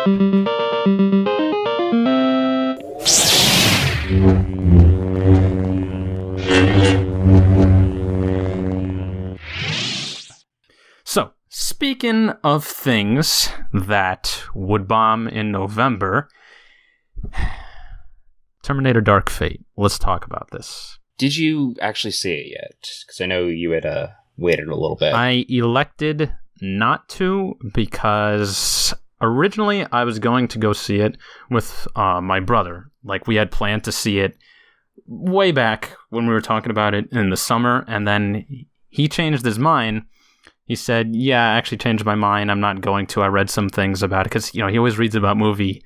So, speaking of things that would bomb in November, Terminator Dark Fate. Let's talk about this. Did you actually see it yet? Because I know you had waited a little bit. I elected not to because originally I was going to go see it with my brother. Like, we had planned to see it way back when we were talking about it in the summer, and then he changed his mind. He said, yeah, I actually changed my mind. I'm not going to. I read some things about it because, he always reads about movie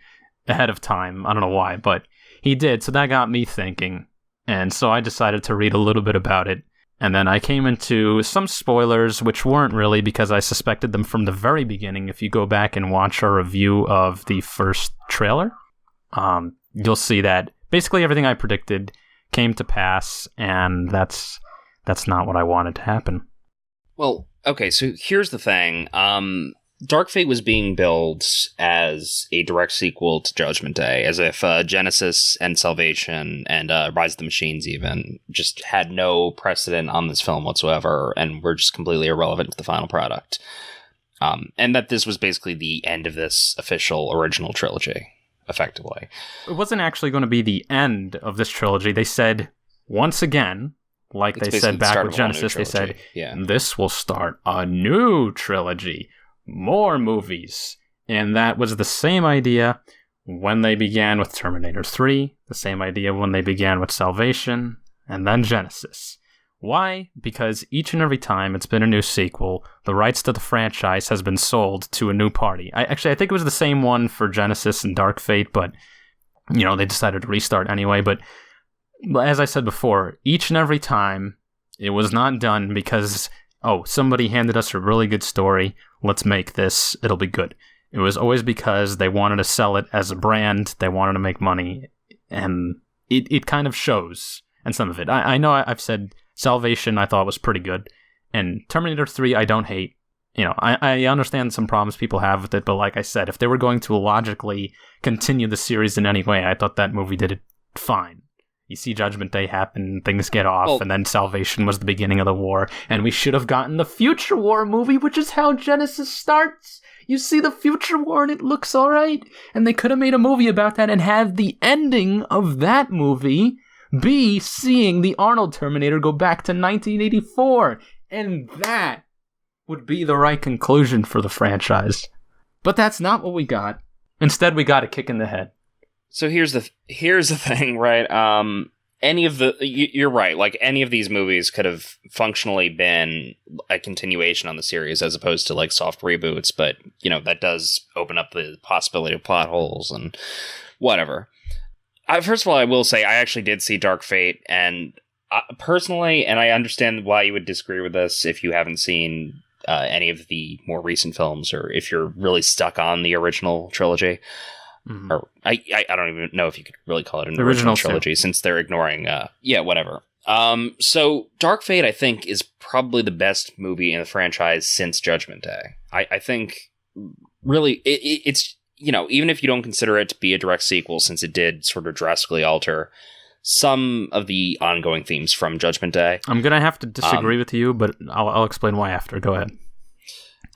ahead of time. I don't know why, but he did. So that got me thinking. And so I decided to read a little bit about it. And then I came into some spoilers, which weren't really because I suspected them from the very beginning. If you go back and watch our review of the first trailer, you'll see that basically everything I predicted came to pass. And that's not what I wanted to happen. Well, okay, so here's the thing. Dark Fate was being billed as a direct sequel to Judgment Day, as if Genesis and Salvation and Rise of the Machines even just had no precedent on this film whatsoever and were just completely irrelevant to the final product. And that this was basically the end of this official original trilogy, effectively. It wasn't actually going to be the end of this trilogy. They said, once again, like they said back with Genesis, they said, this will start a new trilogy. More movies. And that was the same idea when they began with Terminator 3, the same idea when they began with Salvation, and then Genesis. Why? Because each and every time it's been a new sequel, the rights to the franchise has been sold to a new party. I think it was the same one for Genesis and Dark Fate, but, they decided to restart anyway. But as I said before, each and every time it was not done because, somebody handed us a really good story. Let's make this. It'll be good. It was always because they wanted to sell it as a brand. They wanted to make money. And it kind of shows in some of it. I know I've said Salvation I thought was pretty good. And Terminator 3 I don't hate. I understand some problems people have with it. But like I said, if they were going to logically continue the series in any way, I thought that movie did it fine. You see Judgment Day happen, things get off, and then Salvation was the beginning of the war, and we should have gotten the Future War movie, which is how Genesis starts. You see the Future War, and it looks alright, and they could have made a movie about that and have the ending of that movie be seeing the Arnold Terminator go back to 1984, and that would be the right conclusion for the franchise. But that's not what we got. Instead, we got a kick in the head. So here's the thing, right? You're right. Like, any of these movies could have functionally been a continuation on the series as opposed to like soft reboots, but that does open up the possibility of plot holes and whatever. First of all, I will say I actually did see Dark Fate, and personally, and I understand why you would disagree with this if you haven't seen any of the more recent films, or if you're really stuck on the original trilogy. Mm-hmm. Or I don't even know if you could really call it an original trilogy since they're ignoring whatever. So Dark Fate I think is probably the best movie in the franchise since Judgment Day. I think really it's even if you don't consider it to be a direct sequel, since it did sort of drastically alter some of the ongoing themes from Judgment Day. I'm gonna have to disagree with you, but I'll explain why after. Go ahead.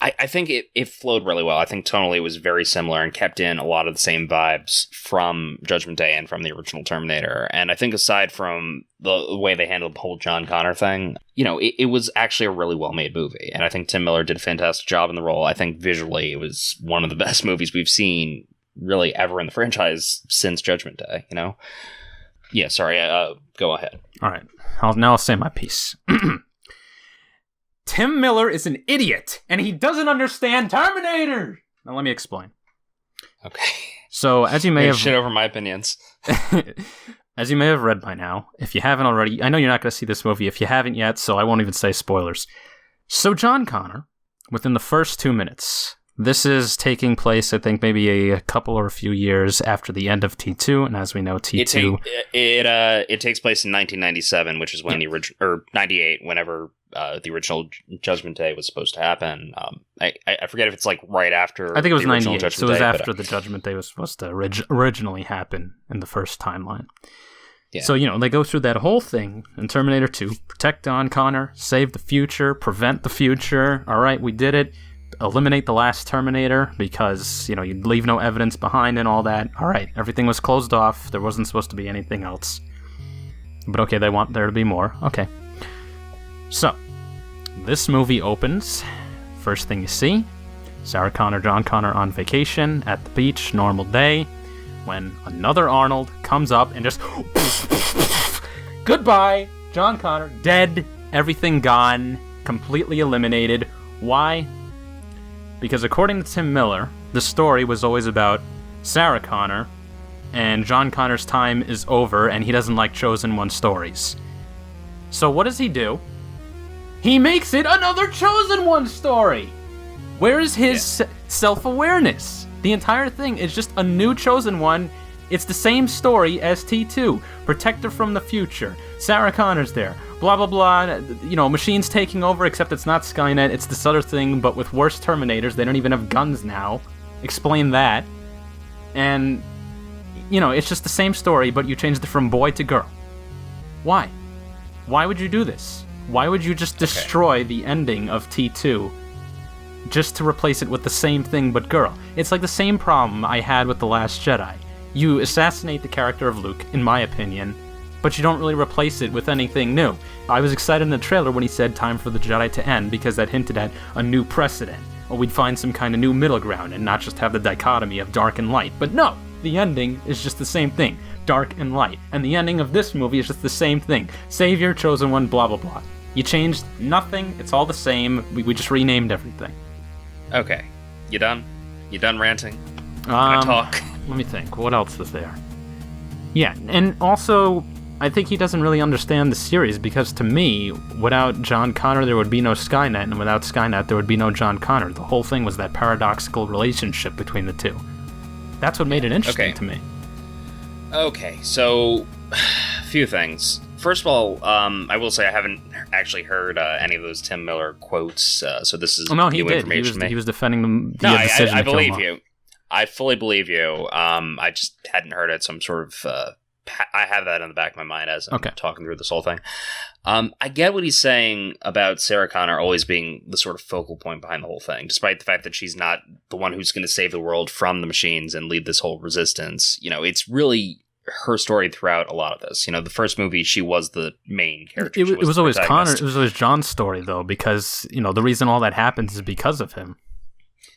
I think it flowed really well. I think tonally it was very similar and kept in a lot of the same vibes from Judgment Day and from the original Terminator. And I think aside from the way they handled the whole John Connor thing, it was actually a really well-made movie. And I think Tim Miller did a fantastic job in the role. I think visually it was one of the best movies we've seen really ever in the franchise since Judgment Day, Yeah, sorry, go ahead. All right, I'll say my piece. Tim Miller is an idiot, and he doesn't understand Terminator! Now let me explain. Okay. So, as you may have... shit over my opinions. As you may have read by now, if you haven't already, I know you're not going to see this movie if you haven't yet, so I won't even say spoilers. So John Connor, within the first 2 minutes, this is taking place, I think, maybe a couple or a few years after the end of T2, and as we know, T2... It takes place in 1997, which is when the original... Or 98, whenever the original Judgment Day was supposed to happen. I forget if it's like right after. I think it was the original 98, Judgment so it was Day, after the Judgment Day was supposed to originally happen in the first timeline. Yeah. So, they go through that whole thing in Terminator 2. Protect John Connor, save the future, prevent the future. All right, we did it. Eliminate the last Terminator because, you'd leave no evidence behind and all that. All right, everything was closed off. There wasn't supposed to be anything else. But okay, they want there to be more. Okay. So, this movie opens. First thing you see, Sarah Connor, John Connor on vacation at the beach, normal day, when another Arnold comes up and just goodbye, John Connor, dead, everything gone, completely eliminated. Why? Because according to Tim Miller, the story was always about Sarah Connor, and John Connor's time is over, and he doesn't like Chosen One stories. So what does he do? He makes it another Chosen One story! Where is his self-awareness? The entire thing is just a new Chosen One. It's the same story as T2. Protect her from the future. Sarah Connor's there. Blah, blah, blah. Machines taking over, except it's not Skynet. It's this other thing, but with worse Terminators. They don't even have guns now. Explain that. And, it's just the same story, but you changed it from boy to girl. Why? Why would you do this? Why would you just destroy the ending of T2 just to replace it with the same thing but girl? It's like the same problem I had with The Last Jedi. You assassinate the character of Luke, in my opinion, but you don't really replace it with anything new. I was excited in the trailer when he said time for the Jedi to end because that hinted at a new precedent, or we'd find some kind of new middle ground and not just have the dichotomy of dark and light. But no, the ending is just the same thing, dark and light. And the ending of this movie is just the same thing. Savior, Chosen One, blah, blah, blah. You changed nothing, it's all the same, we just renamed everything. Okay, you done? You done ranting? Can I talk? Let me think, what else is there? Yeah, and also, I think he doesn't really understand the series, because to me, without John Connor, there would be no Skynet, and without Skynet, there would be no John Connor. The whole thing was that paradoxical relationship between the two. That's what made it interesting to me. Okay, so, a few things. First of all, I will say I haven't actually heard any of those Tim Miller quotes, so this is new information to me. He was defending them. No, I believe you. I fully believe you. I just hadn't heard it, so I'm sort of... I have that in the back of my mind as I'm talking through this whole thing. I get what he's saying about Sarah Connor always being the sort of focal point behind the whole thing, despite the fact that she's not the one who's going to save the world from the machines and lead this whole resistance. It's really her story throughout a lot of this. The first movie, she was the main character. It was always Connor. It was always John's story, though, because, the reason all that happens is because of him.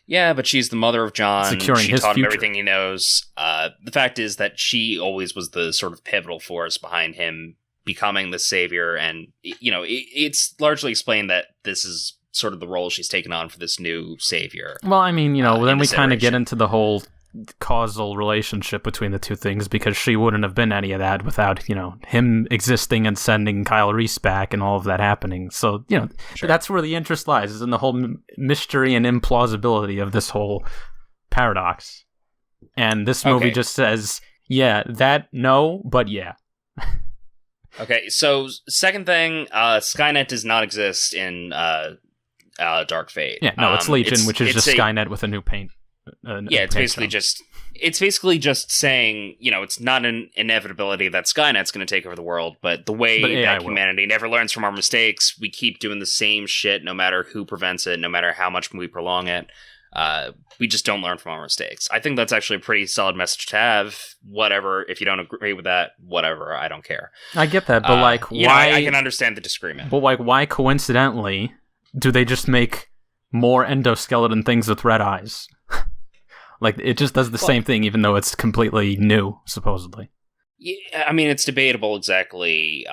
Yeah, but she's the mother of John. Securing she his taught him future. everything he knows. The fact is that she always was the sort of pivotal force behind him becoming the savior. And, it's largely explained that this is sort of the role she's taken on for this new savior. Well, I mean, then we kind of get into the whole causal relationship between the two things, because she wouldn't have been any of that without, him existing and sending Kyle Reese back and all of that happening. So, that's where the interest lies, is in the whole mystery and implausibility of this whole paradox. And this movie just says, but yeah. Okay, so second thing, Skynet does not exist in Dark Fate. Yeah, no, it's Legion, which is just Skynet with a new paint. It's basically just saying, it's not an inevitability that Skynet's going to take over the world, but the way that humanity never learns from our mistakes, we keep doing the same shit no matter who prevents it, no matter how much we prolong it. We just don't learn from our mistakes. I think that's actually a pretty solid message to have. Whatever, if you don't agree with that, whatever, I don't care. I get that, but why? I can understand the disagreement. But why coincidentally do they just make more endoskeleton things with red eyes? It just does the same thing, even though it's completely new, supposedly. Yeah, I mean, it's debatable exactly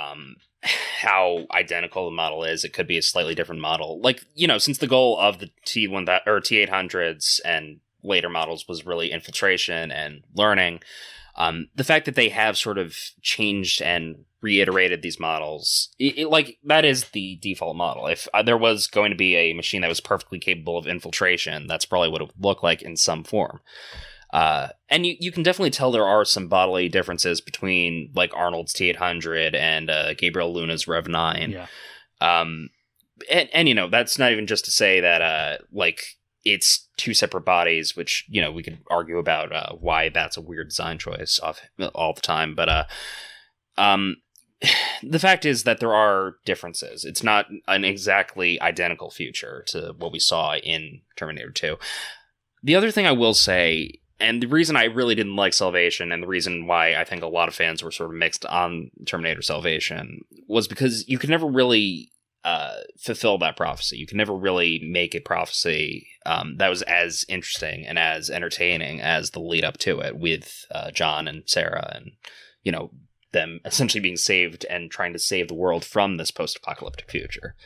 how identical the model is. It could be a slightly different model. Since the goal of the T800s and later models was really infiltration and learning, the fact that they have sort of changed and reiterated these models, that is the default model. If there was going to be a machine that was perfectly capable of infiltration, that's probably what it would look like in some form. And you can definitely tell there are some bodily differences between Arnold's T800 and Gabriel Luna's Rev 9. Yeah. and you know, that's not even just to say that like it's two separate bodies, which, you know, we could argue about why that's a weird design choice all the time, but the fact is that there are differences. It's not an exactly identical future to what we saw in Terminator 2. The other thing I will say, and the reason I really didn't like Salvation, and the reason why I think a lot of fans were sort of mixed on Terminator Salvation, was because you could never really fulfill that prophecy. You can never really make a prophecy that was as interesting and as entertaining as the lead up to it, with John and Sarah, and, you know, them essentially being saved and trying to save the world from this post-apocalyptic future.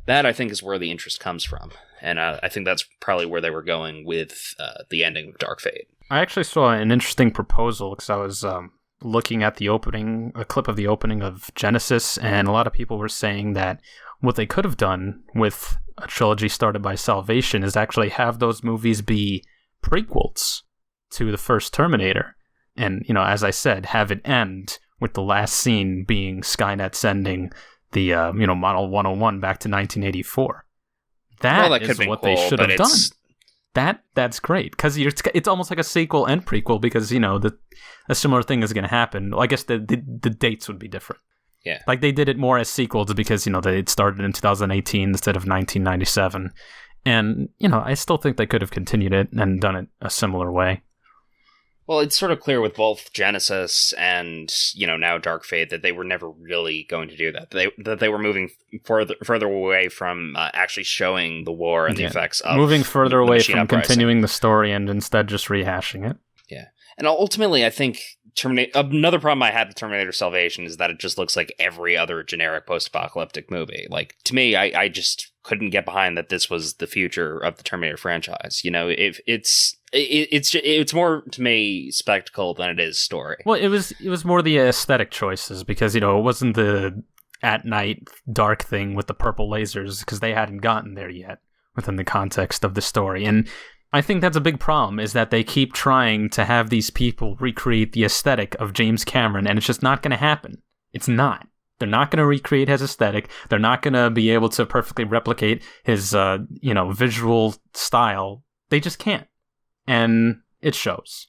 That, I think, is where the interest comes from, and I think that's probably where they were going with the ending of Dark Fate. I actually saw an interesting proposal because I was looking at a clip of the opening of Genesis, and a lot of people were saying that what they could have done with a trilogy started by Salvation is actually have those movies be prequels to the first Terminator. And, you know, as I said, have it end with the last scene being Skynet sending the, Model 101 back to 1984. That is what they should have done. That's great, because it's almost like a sequel and prequel, because, you know, a similar thing is going to happen. Well, I guess the dates would be different. Yeah. Like, they did it more as sequels because, you know, it started in 2018 instead of 1997. And, you know, I still think they could have continued it and done it a similar way. Well, it's sort of clear with both Genesis and, you know, now Dark Fate that they were never really going to do that. That they were moving further away from actually showing the war and the effects of moving further away from continuing the story and instead just rehashing it. Yeah. And ultimately, I think another problem I had with Terminator Salvation is that it just looks like every other generic post-apocalyptic movie. Like, to me, I just couldn't get behind that this was the future of the Terminator franchise. You know, if it's more, to me, spectacle than it is story. Well, it was more the aesthetic choices, because, you know, it wasn't the at night dark thing with the purple lasers, because they hadn't gotten there yet within the context of the story. And I think that's a big problem, is that they keep trying to have these people recreate the aesthetic of James Cameron, and it's just not going to happen. It's not. They're not going to recreate his aesthetic. They're not going to be able to perfectly replicate his, visual style. They just can't. And it shows.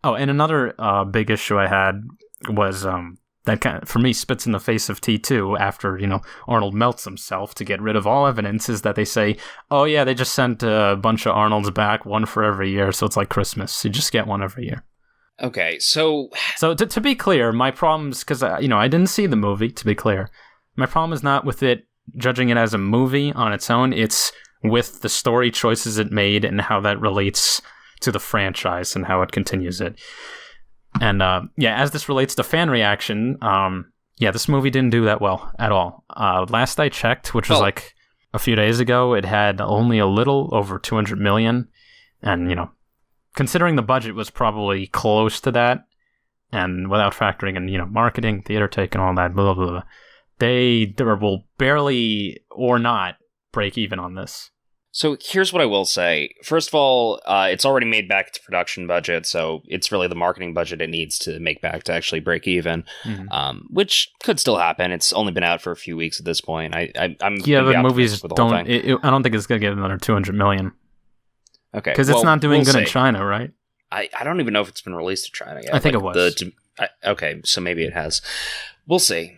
Oh, and another big issue I had was that kind of, for me, spits in the face of T2 after, you know, Arnold melts himself to get rid of all evidence, is that they say, oh yeah, they just sent a bunch of Arnolds back, one for every year, so it's like Christmas. You just get one every year. Okay, so to be clear, my problem is, because, I didn't see the movie, to be clear. My problem is not with it, judging it as a movie on its own, it's with the story choices it made and how that relates to the franchise and how it continues it. And as this relates to fan reaction, this movie didn't do that well at all. Last I checked, which was like a few days ago, it had only a little over 200 million. And, you know, considering the budget was probably close to that, and without factoring in, you know, marketing, theater take, and all that, blah, blah, blah, they will barely or not break even on this. So here's what I will say. First of all, it's already made back its production budget, so it's really the marketing budget it needs to make back to actually break even, which could still happen. It's only been out for a few weeks at this point. I'm the movies don't. I don't think it's going to get another 200 million. Okay, because it's not doing good in China, right? I don't even know if it's been released in China yet. I think it was. Okay, so maybe it has. We'll see.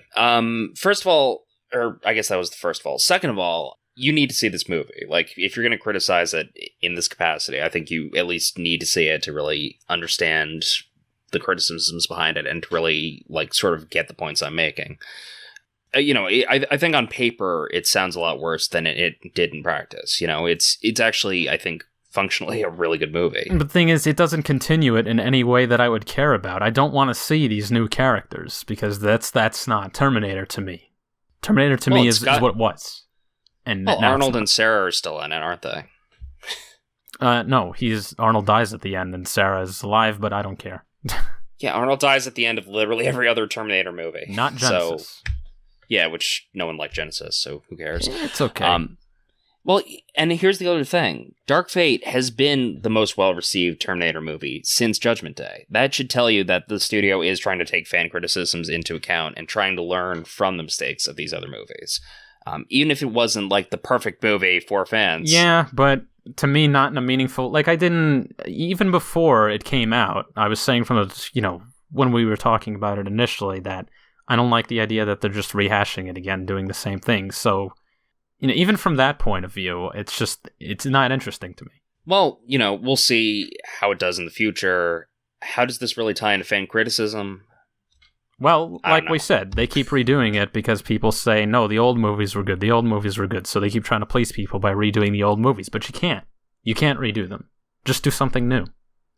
First of all, or I guess that was the first of all. Second of all, you need to see this movie. Like, if you're going to criticize it in this capacity, I think you at least need to see it to really understand the criticisms behind it and to really, like, sort of get the points I'm making. I think on paper it sounds a lot worse than it did in practice. You know, it's actually, I think, functionally a really good movie. But the thing is, it doesn't continue it in any way that I would care about. I don't want to see these new characters, because that's not Terminator to me. Terminator to me is what it was. And Arnold and Sarah are still in it, aren't they? No, Arnold dies at the end and Sarah's alive, but I don't care. Yeah, Arnold dies at the end of literally every other Terminator movie. Not Genesis. So, yeah, which no one liked Genesis, so who cares? It's okay. Well, and here's the other thing. Dark Fate has been the most well-received Terminator movie since Judgment Day. That should tell you that the studio is trying to take fan criticisms into account and trying to learn from the mistakes of these other movies. Even if it wasn't like the perfect movie for fans. Yeah, but to me, not in a meaningful... Like, I didn't... Even before it came out, I was saying from when we were talking about it initially, that I don't like the idea that they're just rehashing it again, doing the same thing. So, even from that point of view, it's not interesting to me. Well, we'll see how it does in the future. How does this really tie into fan criticism? Well, like we said, they keep redoing it because people say, no, the old movies were good. The old movies were good. So they keep trying to please people by redoing the old movies. But you can't. You can't redo them. Just do something new.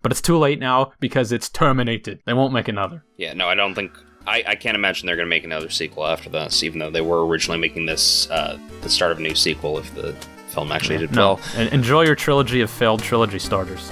But it's too late now because it's terminated. They won't make another. Yeah, no, I don't think... I can't imagine they're going to make another sequel after this, even though they were originally making this the start of a new sequel if the film actually did well. And enjoy your trilogy of failed trilogy starters.